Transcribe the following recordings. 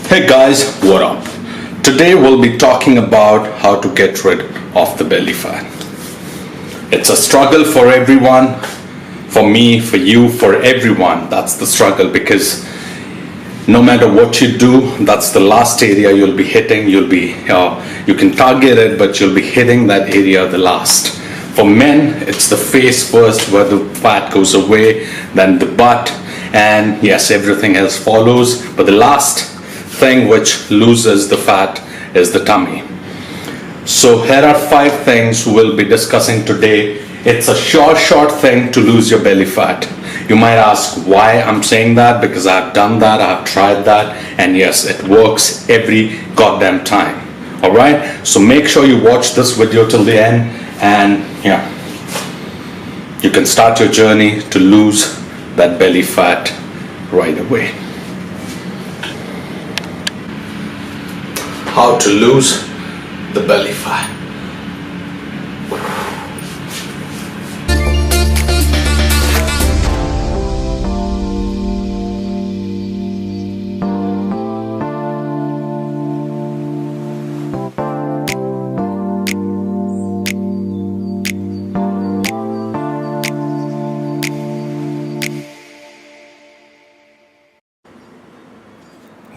Hey guys, what up? Today we'll be talking about how to get rid of the belly fat. It's a struggle for everyone, for me, for you, for everyone. That's the struggle because no matter what you do, that's the last area you'll be hitting. You can target it, but you'll be hitting that area the last. For men, it's the face first where the fat goes away, then the butt, and yes, everything else follows. But the last thing which loses the fat is the tummy. So here are 5 things we'll be discussing today. It's a short thing to lose your belly fat. You might ask why I'm saying that, because I've done that, I've tried that, and yes, it works every goddamn time. Alright, so make sure you watch this video till the end, and yeah, you can start your journey to lose that belly fat right away. How to lose the belly fat.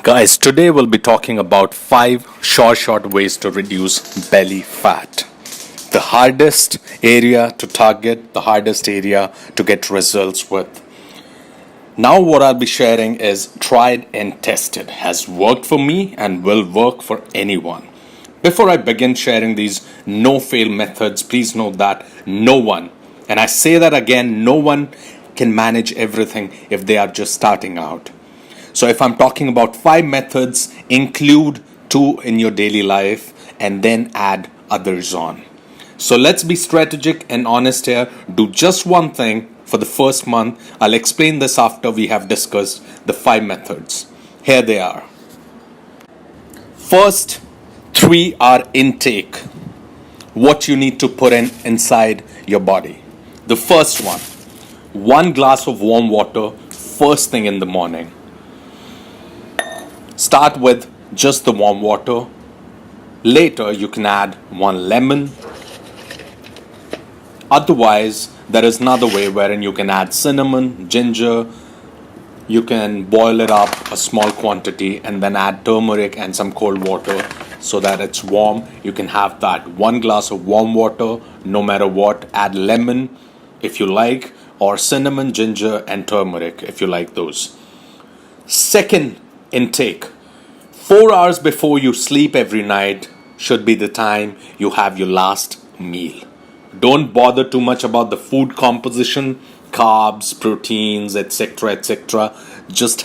Guys, today we'll be talking about 5 short ways to reduce belly fat. The hardest area to target, the hardest area to get results with. Now what I'll be sharing is tried and tested, has worked for me and will work for anyone. Before I begin sharing these no-fail methods, please note that no one, and I say that again, no one can manage everything if they are just starting out. So if I'm talking about 5 methods, include 2 in your daily life and then add others on. So let's be strategic and honest here. Do just one thing for the first month. I'll explain this after we have discussed the 5 methods. Here they are. First 3 are intake. What you need to put inside your body. The first one, 1 glass of warm water first thing in the morning. Start with just the warm water. Later you can add 1 lemon. Otherwise, there is another way wherein you can add cinnamon, ginger. You can boil it up a small quantity and then add turmeric and some cold water so that it's warm. You can have that 1 glass of warm water no matter what. Add lemon if you like, or cinnamon, ginger and turmeric if you like those. Second intake, 4 hours before you sleep every night should be the time you have your last meal. Don't bother too much about the food composition, carbs, proteins, etc. Just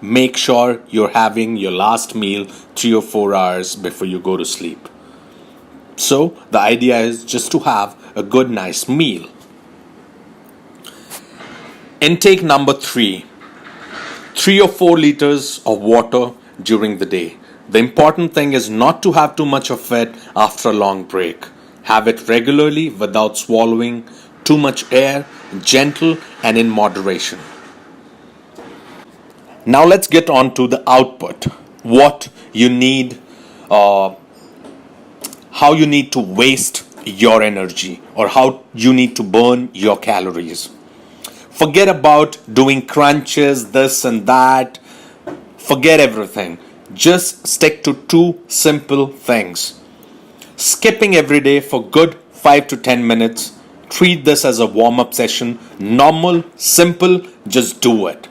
make sure you're having your last meal 3 or 4 hours before you go to sleep. So the idea is just to have a good nice meal. Intake number 3. 3 or 4 liters of water during the day. The important thing is not to have too much of it after a long break. Have it regularly without swallowing too much air, gentle and in moderation. Now let's get on to the output. What you need, how you need to waste your energy or how you need to burn your calories. Forget about doing crunches, this and that. Forget everything. Just stick to 2 simple things. Skipping every day for good 5 to 10 minutes. Treat this as a warm-up session. Normal, simple, just do it.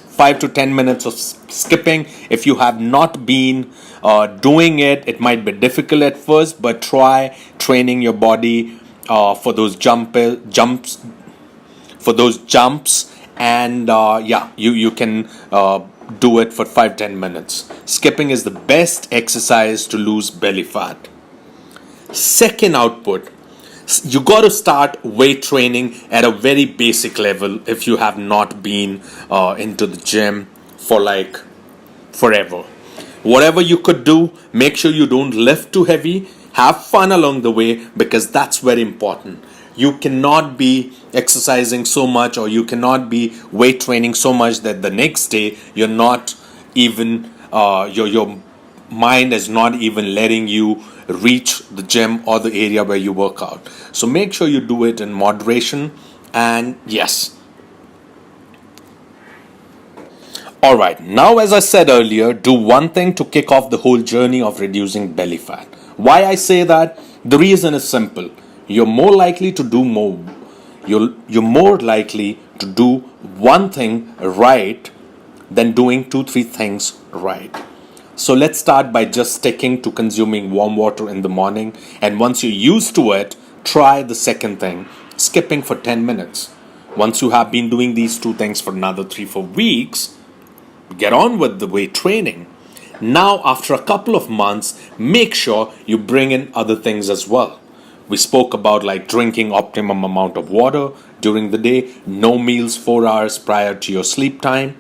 5 to 10 minutes of skipping. If you have not been doing it, it might be difficult at first, but try training your body for those jumps, and you can do it for 5-10 minutes. Skipping is the best exercise to lose belly fat. Second output, you got to start weight training at a very basic level if you have not been into the gym for like forever. Whatever you could do, make sure you don't lift too heavy. Have fun along the way because that's very important. You cannot be exercising so much or you cannot be weight training so much that the next day you're not even your mind is not even letting you reach the gym or the area where you work out. So make sure you do it in moderation. And yes, all right, now as I said earlier, do one thing to kick off the whole journey of reducing belly fat. Why I say that? The reason is simple. You're more likely to do more. You're more likely to do one thing right than doing two, three things right. So let's start by just sticking to consuming warm water in the morning. And once you're used to it, try the second thing, skipping for 10 minutes. Once you have been doing these two things for another 3-4 weeks, get on with the weight training. Now, after a couple of months, make sure you bring in other things as well. We spoke about like drinking optimum amount of water during the day, no meals 4 hours prior to your sleep time.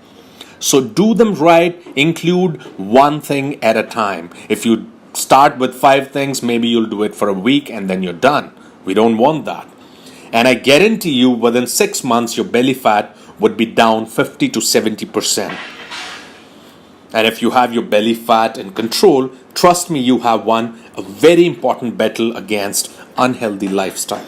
So do them right, include one thing at a time. If you start with 5 things, maybe you'll do it for a week and then you're done. We don't want that. And I guarantee you within 6 months, your belly fat would be down 50 to 70%. And if you have your belly fat in control, trust me, you have won a very important battle against unhealthy lifestyle.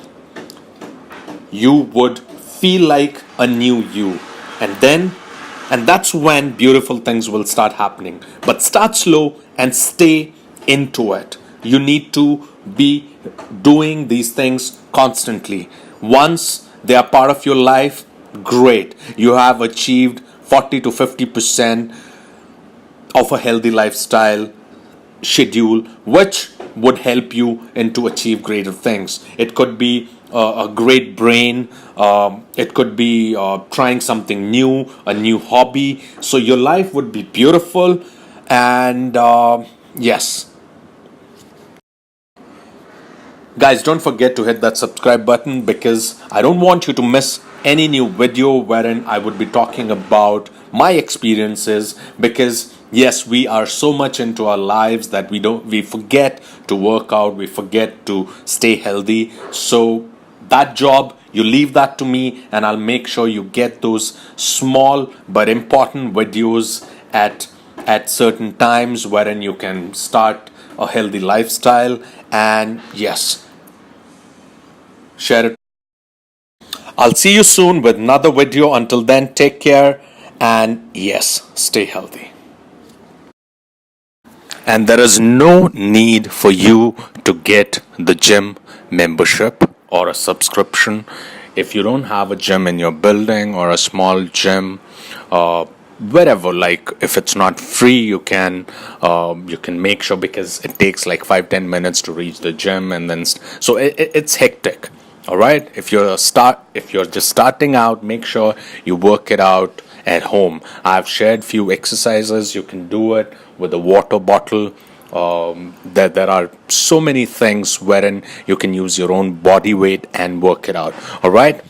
You would feel like a new you. And that's when beautiful things will start happening. But start slow and stay into it. You need to be doing these things constantly. Once they are part of your life, great. You have achieved 40 to 50% of a healthy lifestyle schedule, which would help you into achieve greater things. It could be a great brain. It could be trying something new, a new hobby. So your life would be beautiful. And yes, guys, don't forget to hit that subscribe button because I don't want you to miss any new video wherein I would be talking about my experiences. Because yes, we are so much into our lives that we forget to work out, we forget to stay healthy. So that job, you leave that to me, and I'll make sure you get those small but important videos at certain times wherein you can start a healthy lifestyle. And yes, share it. I'll see you soon with another video. Until then, take care, and yes, stay healthy. And there is no need for you to get the gym membership or a subscription. If you don't have a gym in your building or a small gym, wherever, like if it's not free, you can make sure, because it takes like 5-10 minutes to reach the gym, and then so it's hectic. All right, if you're just starting out, make sure you work it out at home. I've shared few exercises. You can do it with a water bottle. There are so many things wherein you can use your own body weight and work it out. All right,